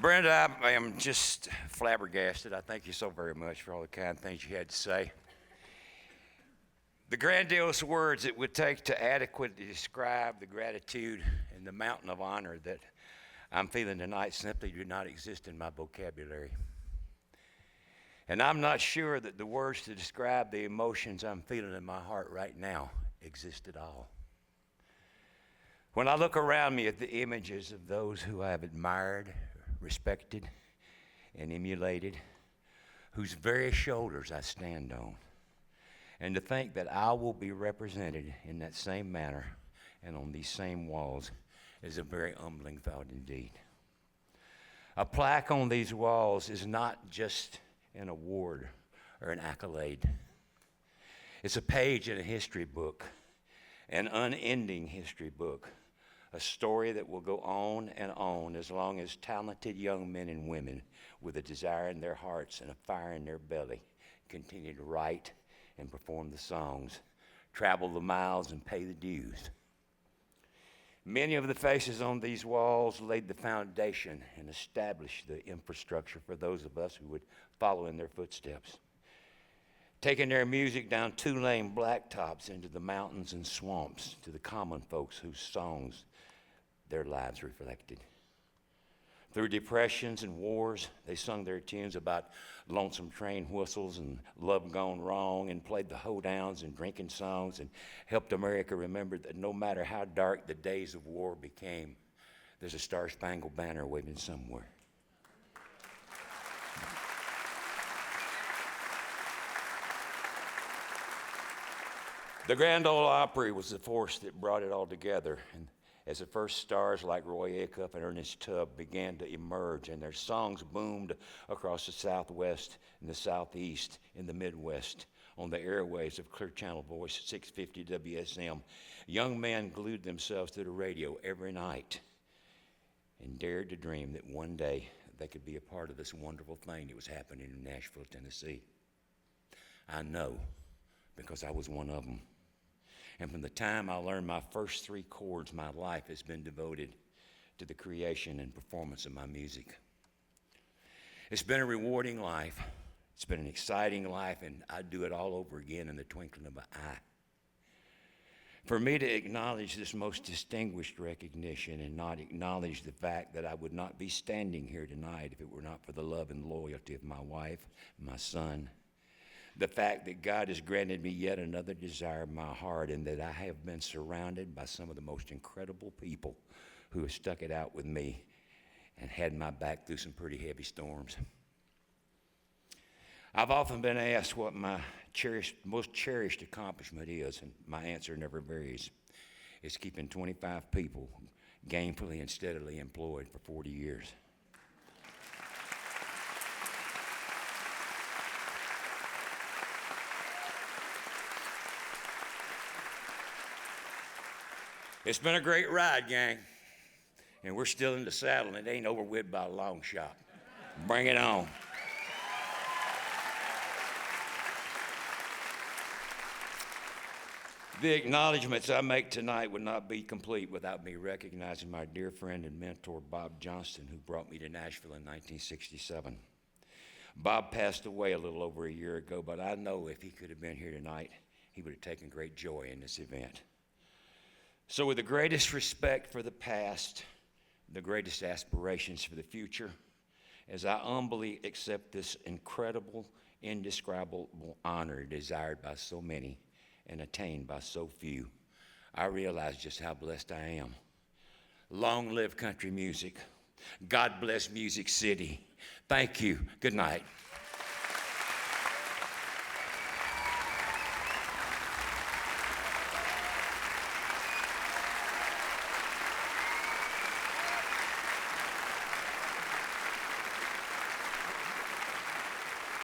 Brenda, I am just flabbergasted. I thank you so very much for all the kind things you had to say. The grandiose words it would take to adequately describe the gratitude and the mountain of honor that I'm feeling tonight simply do not exist in my vocabulary. And I'm not sure that the words to describe the emotions I'm feeling in my heart right now exist at all. When I look around me at the images of those who I have admired, respected, and emulated, whose very shoulders I stand on, and to think that I will be represented in that same manner and on these same walls is a very humbling thought indeed. A plaque on these walls is not just an award or an accolade. It's a page in a history book, an unending history book, a story that will go on and on as long as talented young men and women with a desire in their hearts and a fire in their belly continue to write and perform the songs, travel the miles and pay the dues. Many of the faces on these walls laid the foundation and established the infrastructure for those of us who would follow in their footsteps, taking their music down two-lane blacktops into the mountains and swamps to the common folks whose songs their lives reflected. Through depressions and wars, they sung their tunes about lonesome train whistles and love gone wrong, and played the hoedowns and drinking songs, and helped America remember that no matter how dark the days of war became, there's a star-spangled banner waving somewhere. The Grand Ole Opry was the force that brought it all together, and as the first stars like Roy Acuff and Ernest Tubb began to emerge and their songs boomed across the Southwest and the Southeast in the Midwest on the airwaves of Clear Channel Voice 650 WSM, young men glued themselves to the radio every night and dared to dream that one day they could be a part of this wonderful thing that was happening in Nashville, Tennessee. I know because I was one of them. And from the time I learned my first three chords, my life has been devoted to the creation and performance of my music. It's been a rewarding life. It's been an exciting life, and I'd do it all over again in the twinkling of an eye. For me to acknowledge this most distinguished recognition and not acknowledge the fact that I would not be standing here tonight if it were not for the love and loyalty of my wife, my son, the fact that God has granted me yet another desire of my heart, and that I have been surrounded by some of the most incredible people who have stuck it out with me and had my back through some pretty heavy storms. I've often been asked what my most cherished accomplishment is, and my answer never varies. It's keeping 25 people gainfully and steadily employed for 40 years. It's been a great ride, gang, and we're still in the saddle, and it ain't over with by a long shot. Bring it on. The acknowledgments I make tonight would not be complete without me recognizing my dear friend and mentor, Bob Johnston, who brought me to Nashville in 1967. Bob passed away a little over a year ago, but I know if he could have been here tonight, he would have taken great joy in this event. So with the greatest respect for the past, the greatest aspirations for the future, as I humbly accept this incredible, indescribable honor desired by so many and attained by so few, I realize just how blessed I am. Long live country music. God bless Music City. Thank you. Good night.